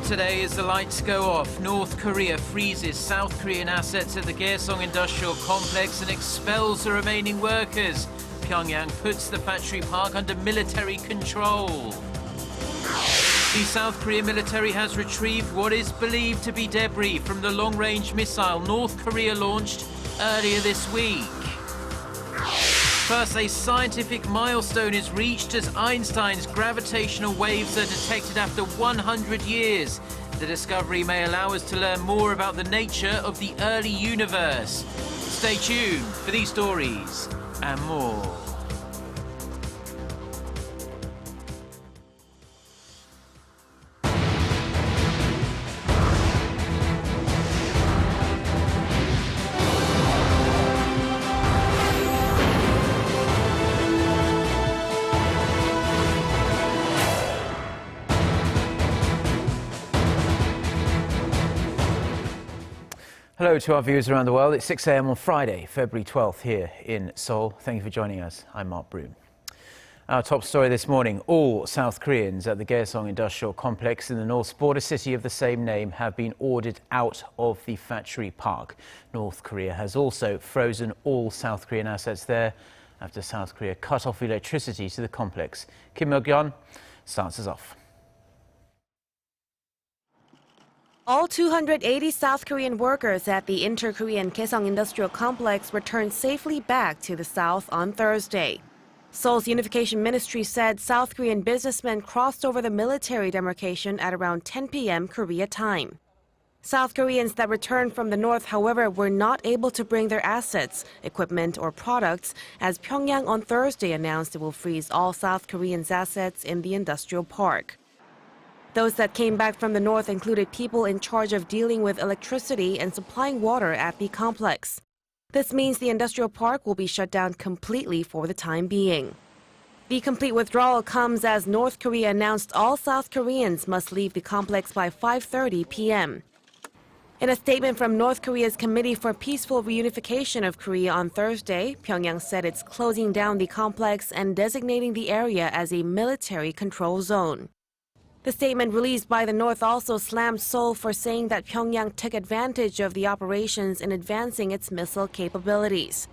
today as the lights go off. North Korea freezes South Korean assets at the Kaesong Industrial Complex and expels the remaining workers. Pyongyang puts the factory park under military control. The South Korean military has retrieved what is believed to be debris from the long-range missile North Korea launched earlier this week. First, a scientific milestone is reached as Einstein's gravitational waves are detected after 100 years. The discovery may allow us to learn more about the nature of the early universe. Stay tuned for these stories and more. Hello to our viewers around the world. It's 6 a.m. on Friday, February 12th here in Seoul. Thank you for joining us. I'm Mark Broom. Our top story this morning, all South Koreans at the Kaesong Industrial Complex in the North's border city of the same name have been ordered out of the factory park. North Korea has also frozen all South Korean assets there after South Korea cut off electricity to the complex. Kim Mok-yeon starts us off. All 280 South Korean workers at the inter-Korean Kaesong Industrial Complex returned safely back to the south on Thursday. Seoul's Unification Ministry said South Korean businessmen crossed over the military demarcation at around 10 p.m. Korea time. South Koreans that returned from the north, however, were not able to bring their assets, equipment, or products, as Pyongyang on Thursday announced it will freeze all South Koreans' assets in the industrial park. Those that came back from the north included people in charge of dealing with electricity and supplying water at the complex. This means the industrial park will be shut down completely for the time being. The complete withdrawal comes as North Korea announced all South Koreans must leave the complex by 5:30 p.m. In a statement from North Korea's Committee for Peaceful Reunification of Korea on Thursday, Pyongyang said it's closing down the complex and designating the area as a military control zone. The statement released by the North also slammed Seoul for saying that Pyongyang took advantage of the operations in advancing its missile capabilities.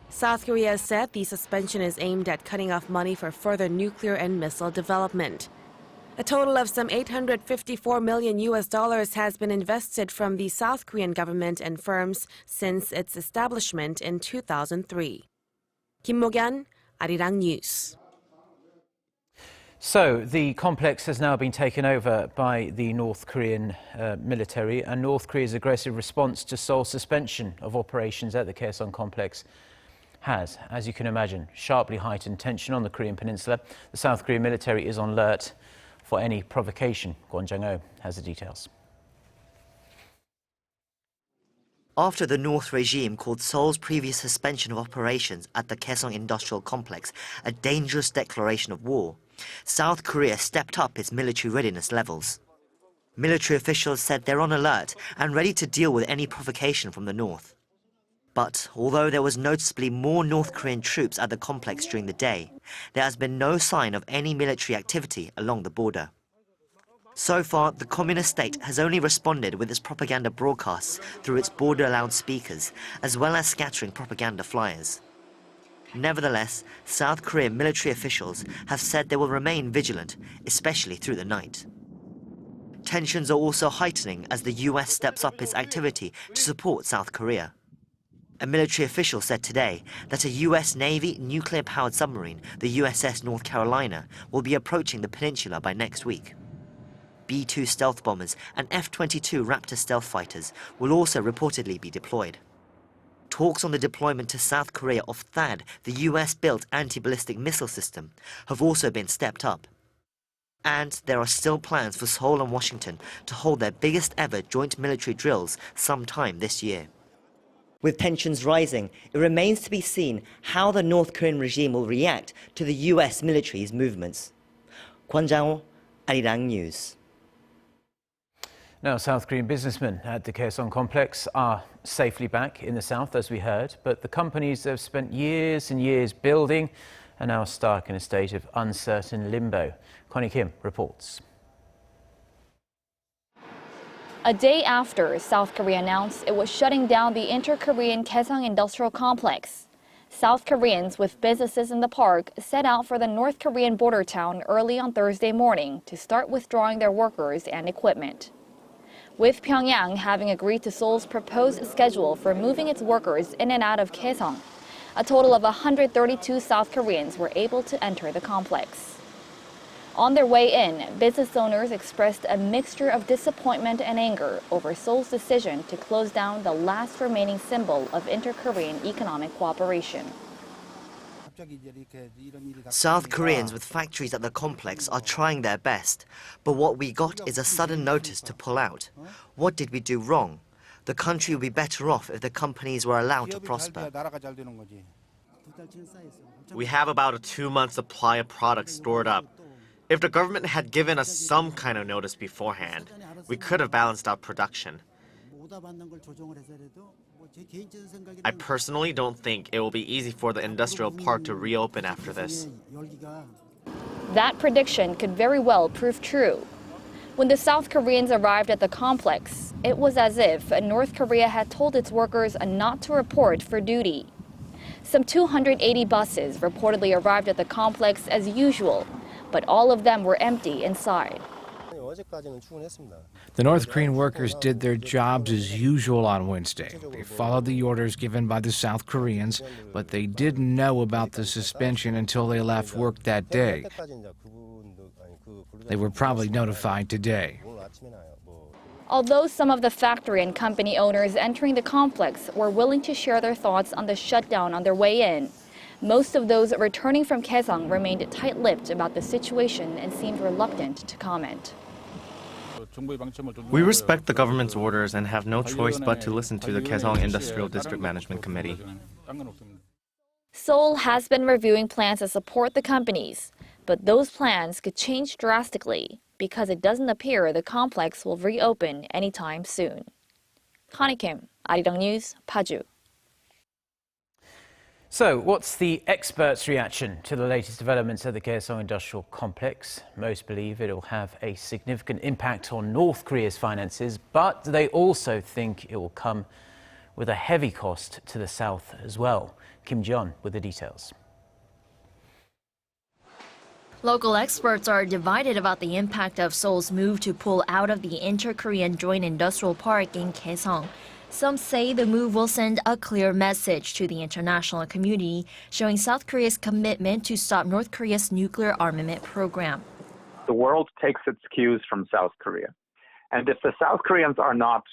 South Korea said the suspension is aimed at cutting off money for further nuclear and missile development. A total of some $854 million has been invested from the South Korean government and firms since its establishment in 2003. Kim Mok-yeon, Arirang News. So, the complex has now been taken over by the North Korean military, and North Korea's aggressive response to Seoul's suspension of operations at the Kaesong Complex has, as you can imagine, sharply heightened tension on the Korean peninsula. The South Korean military is on alert for any provocation. Kwon Jang-oh has the details. After the North regime called Seoul's previous suspension of operations at the Kaesong Industrial Complex a dangerous declaration of war, South Korea stepped up its military readiness levels. Military officials said they're on alert and ready to deal with any provocation from the north. But although there was noticeably more North Korean troops at the complex during the day, there has been no sign of any military activity along the border. So far, the communist state has only responded with its propaganda broadcasts through its border loudspeakers, as well as scattering propaganda flyers. Nevertheless, South Korean military officials have said they will remain vigilant, especially through the night. Tensions are also heightening as the US steps up its activity to support South Korea. A military official said today that a US Navy nuclear-powered submarine, the USS North Carolina, will be approaching the peninsula by next week. B-2 stealth bombers and F-22 Raptor stealth fighters will also reportedly be deployed. Talks on the deployment to South Korea of THAAD, the US-built anti-ballistic missile system, have also been stepped up. And there are still plans for Seoul and Washington to hold their biggest ever joint military drills sometime this year. With tensions rising, it remains to be seen how the North Korean regime will react to the US military's movements. Kwon Jang-oh, Arirang News. Now, South Korean businessmen at the Kaesong Complex are safely back in the south, as we heard, but the companies they've spent years and years building are now stuck in a state of uncertain limbo. Connie Kim reports. a day after South Korea announced it was shutting down the inter-Korean Kaesong Industrial Complex. South Koreans with businesses in the park set out for the North Korean border town early on Thursday morning to start withdrawing their workers and equipment. With Pyongyang having agreed to Seoul's proposed schedule for moving its workers in and out of Kaesong, a total of 132 South Koreans were able to enter the complex. On their way in, business owners expressed a mixture of disappointment and anger over Seoul's decision to close down the last remaining symbol of inter-Korean economic cooperation. South Koreans with factories at the complex are trying their best, but what we got is a sudden notice to pull out. What did we do wrong? The country would be better off if the companies were allowed to prosper. We have about a 2-month supply of products stored up. If the government had given us some kind of notice beforehand, we could have balanced out production. I personally don't think it will be easy for the industrial park to reopen after this. That prediction could very well prove true. When the South Koreans arrived at the complex, it was as if North Korea had told its workers not to report for duty. Some 280 buses reportedly arrived at the complex as usual, but all of them were empty inside. The North Korean workers did their jobs as usual on Wednesday. They followed the orders given by the South Koreans, but they didn't know about the suspension until they left work that day. They were probably notified today. Although some of the factory and company owners entering the complex were willing to share their thoughts on the shutdown on their way in, most of those returning from Kaesong remained tight-lipped about the situation and seemed reluctant to comment. We respect the government's orders and have no choice but to listen to the Kaesong Industrial District Management Committee. Seoul has been reviewing plans to support the companies, but those plans could change drastically because it doesn't appear the complex will reopen anytime soon. Connie Kim, Arirang News, Paju. So, what's the experts' reaction to the latest developments at the Kaesong Industrial Complex? Most believe it will have a significant impact on North Korea's finances, but they also think it will come with a heavy cost to the south as well. Kim Jeon with the details. Local experts are divided about the impact of Seoul's move to pull out of the Inter-Korean Joint Industrial Park in Kaesong. Some say the move will send a clear message to the international community, showing South Korea's commitment to stop North Korea's nuclear armament program. The world takes its cues from South Korea. And if the South Koreans are not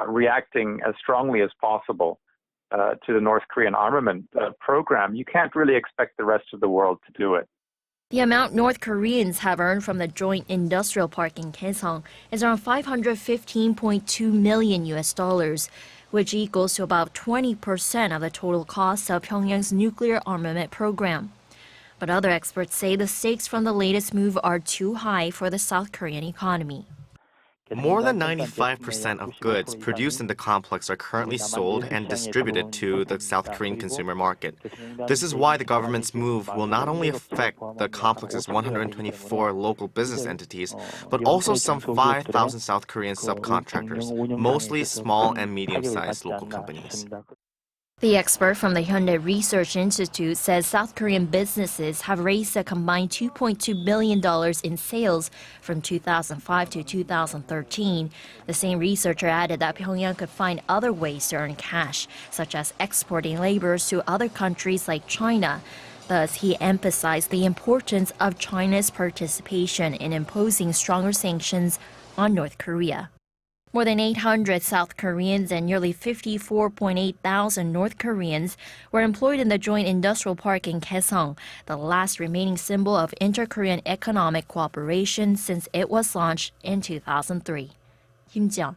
reacting as strongly as possible to the North Korean armament program, you can't really expect the rest of the world to do it. The amount North Koreans have earned from the joint industrial park in Kaesong is around $515.2 million, which equals to about 20% of the total cost of Pyongyang's nuclear armament program. But other experts say the stakes from the latest move are too high for the South Korean economy. More than 95% of goods produced in the complex are currently sold and distributed to the South Korean consumer market. This is why the government's move will not only affect the complex's 124 local business entities, but also some 5,000 South Korean subcontractors, mostly small and medium-sized local companies. The expert from the Hyundai Research Institute says South Korean businesses have raised a combined $2.2 billion in sales from 2005 to 2013. The same researcher added that Pyongyang could find other ways to earn cash, such as exporting laborers to other countries like China. Thus, he emphasized the importance of China's participation in imposing stronger sanctions on North Korea. More than 800 South Koreans and nearly 54.8 thousand North Koreans were employed in the joint industrial park in Kaesong, the last remaining symbol of inter-Korean economic cooperation since it was launched in 2003. Kim Jeon,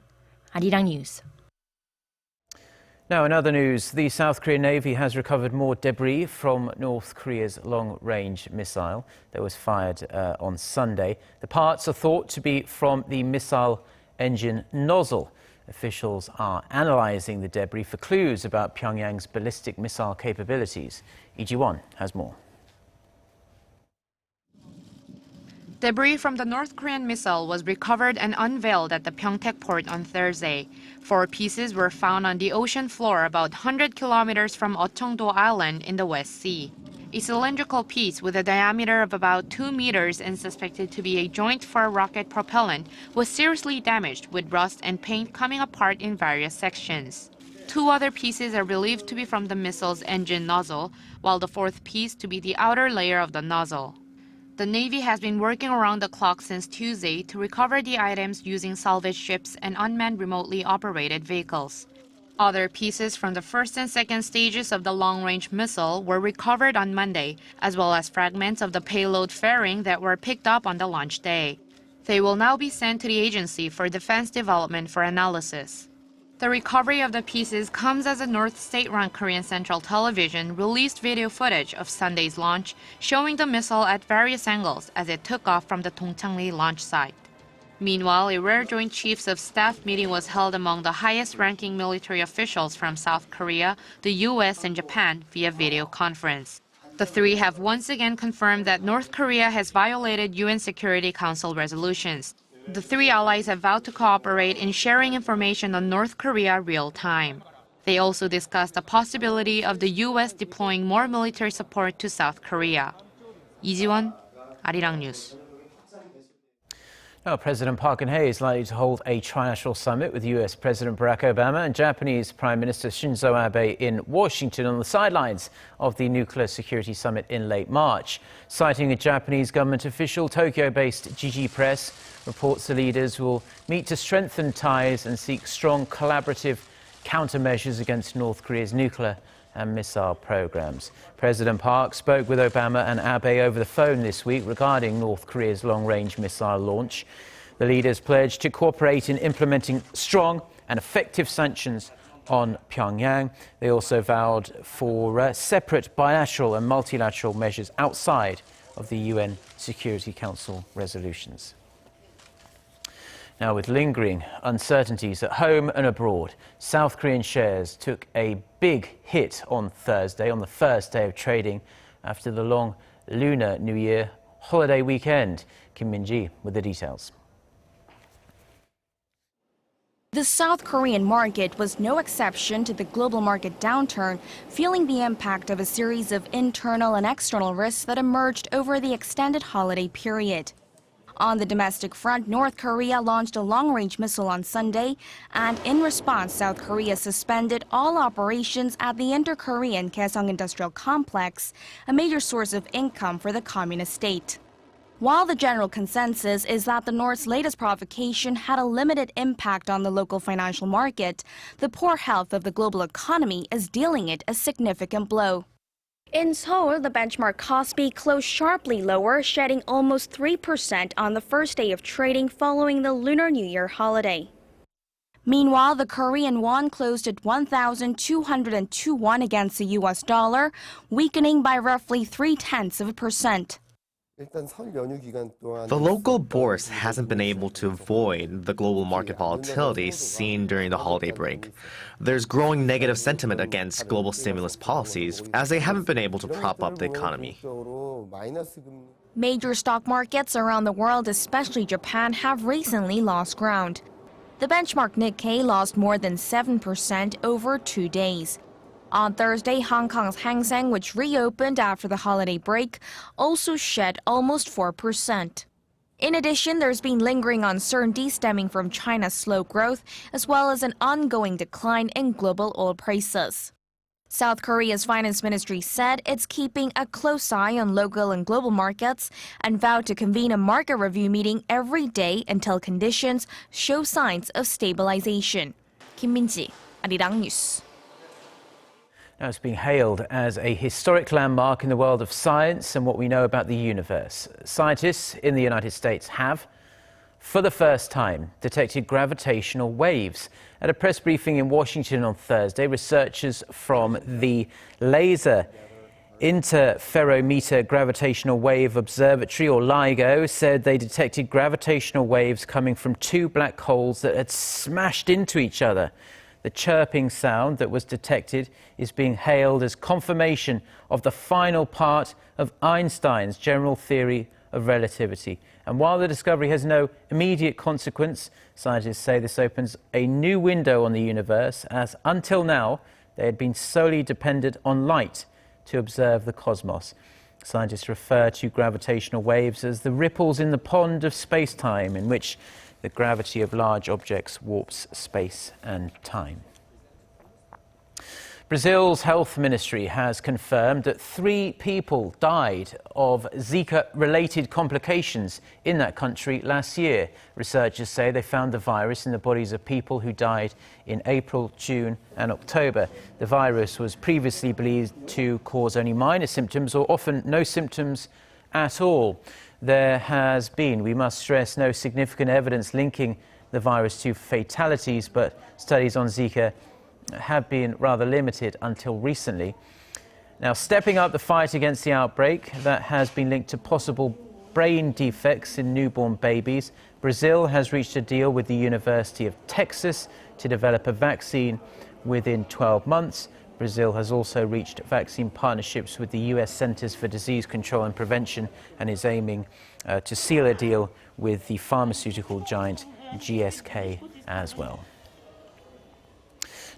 Arirang News. Now, in other news, the South Korean Navy has recovered more debris from North Korea's long-range missile that was fired on Sunday. The parts are thought to be from the missile engine nozzle. Officials are analyzing the debris for clues about Pyongyang's ballistic missile capabilities. Lee Ji-won has more. Debris from the North Korean missile was recovered and unveiled at the Pyeongtaek port on Thursday. 4 pieces were found on the ocean floor about 100 kilometers from Jeju Island in the West Sea. A cylindrical piece with a diameter of about 2 meters and suspected to be a joint for rocket propellant was seriously damaged with rust and paint coming apart in various sections. 2 other pieces are believed to be from the missile's engine nozzle, while the 4th piece to be the outer layer of the nozzle. The Navy has been working around the clock since Tuesday to recover the items using salvage ships and unmanned remotely operated vehicles. Other pieces from the first and second stages of the long-range missile were recovered on Monday, as well as fragments of the payload fairing that were picked up on the launch day. They will now be sent to the Agency for Defense Development for analysis. The recovery of the pieces comes as a North state-run Korean Central Television released video footage of Sunday's launch, showing the missile at various angles as it took off from the Dongchangli launch site. Meanwhile, a rare Joint Chiefs of Staff meeting was held among the highest-ranking military officials from South Korea, the U.S., and Japan via video conference. The 3 have once again confirmed that North Korea has violated UN Security Council resolutions. The 3 allies have vowed to cooperate in sharing information on North Korea real-time. They also discussed the possibility of the U.S. deploying more military support to South Korea. Lee Ji-won, Arirang News. Now, President Park Geun-hye is likely to hold a trilateral summit with U.S. President Barack Obama and Japanese Prime Minister Shinzo Abe in Washington on the sidelines of the Nuclear Security Summit in late March. Citing a Japanese government official, Tokyo-based Jeju Press reports the leaders will meet to strengthen ties and seek strong collaborative countermeasures against North Korea's nuclear and missile programs. President Park spoke with Obama and Abe over the phone this week regarding North Korea's long-range missile launch. The leaders pledged to cooperate in implementing strong and effective sanctions on Pyongyang. They also vowed for separate bilateral and multilateral measures outside of the UN Security Council resolutions. Now, with lingering uncertainties at home and abroad, South Korean shares took a big hit on Thursday, on the first day of trading after the long Lunar New Year holiday weekend. Kim Min-ji with the details. The South Korean market was no exception to the global market downturn, feeling the impact of a series of internal and external risks that emerged over the extended holiday period. On the domestic front, North Korea launched a long-range missile on Sunday, and in response, South Korea suspended all operations at the inter-Korean Kaesong Industrial Complex, a major source of income for the communist state. While the general consensus is that the North's latest provocation had a limited impact on the local financial market, the poor health of the global economy is dealing it a significant blow. In Seoul, the benchmark Kospi closed sharply lower, shedding almost 3% on the first day of trading following the Lunar New Year holiday. Meanwhile, the Korean won closed at 1,202 won against the US dollar, weakening by roughly 0.3%. The local bourse hasn't been able to avoid the global market volatility seen during the holiday break. There's growing negative sentiment against global stimulus policies as they haven't been able to prop up the economy. Major stock markets around the world, especially Japan, have recently lost ground. The benchmark Nikkei lost more than 7% over 2 days. On Thursday, Hong Kong's Hang Seng, which reopened after the holiday break, also shed almost 4%. In addition, there's been lingering uncertainty stemming from China's slow growth, as well as an ongoing decline in global oil prices. South Korea's finance ministry said it's keeping a close eye on local and global markets and vowed to convene a market review meeting every day until conditions show signs of stabilization. Kim Min-ji, Arirang News. Now, it's being hailed as a historic landmark in the world of science and what we know about the universe. Scientists in the United States have, for the first time, detected gravitational waves. At a press briefing in Washington on Thursday, researchers from the Laser Interferometer Gravitational Wave Observatory, or LIGO, said they detected gravitational waves coming from 2 black holes that had smashed into each other. The chirping sound that was detected is being hailed as confirmation of the final part of Einstein's general theory of relativity. And while the discovery has no immediate consequence, scientists say this opens a new window on the universe, as until now they had been solely dependent on light to observe the cosmos. Scientists refer to gravitational waves as the ripples in the pond of space-time, in which the gravity of large objects warps space and time. Brazil's health ministry has confirmed that 3 people died of Zika-related complications in that country last year. Researchers say they found the virus in the bodies of people who died in April, June and October. The virus was previously believed to cause only minor symptoms or often no symptoms at all. There has been, we must stress, no significant evidence linking the virus to fatalities, but studies on Zika have been rather limited until recently. Now, stepping up the fight against the outbreak that has been linked to possible brain defects in newborn babies, Brazil has reached a deal with the University of Texas to develop a vaccine within 12 months. Brazil has also reached vaccine partnerships with the US Centers for Disease Control and Prevention and is aiming to seal a deal with the pharmaceutical giant GSK as well.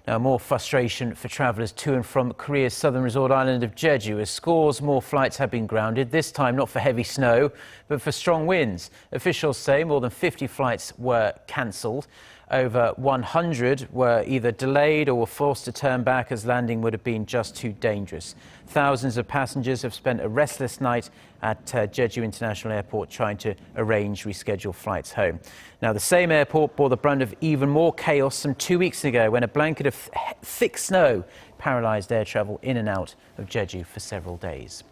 Now, more frustration for travellers to and from Korea's southern resort island of Jeju as scores more flights have been grounded, this time not for heavy snow, but for strong winds. Officials say more than 50 flights were cancelled. Over 100 were either delayed or were forced to turn back as landing would have been just too dangerous. Thousands of passengers have spent a restless night at Jeju International Airport trying to arrange rescheduled flights home. Now, the same airport bore the brunt of even more chaos some 2 weeks ago when a blanket of thick snow paralysed air travel in and out of Jeju for several days.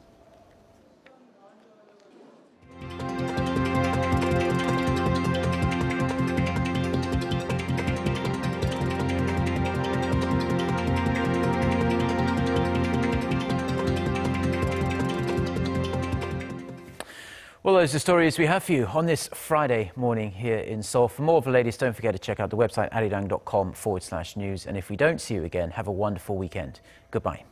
Well, those are stories we have for you on this Friday morning here in Seoul. For more of the latest, don't forget to check out the website arirang.com/news. And if we don't see you again, have a wonderful weekend. Goodbye.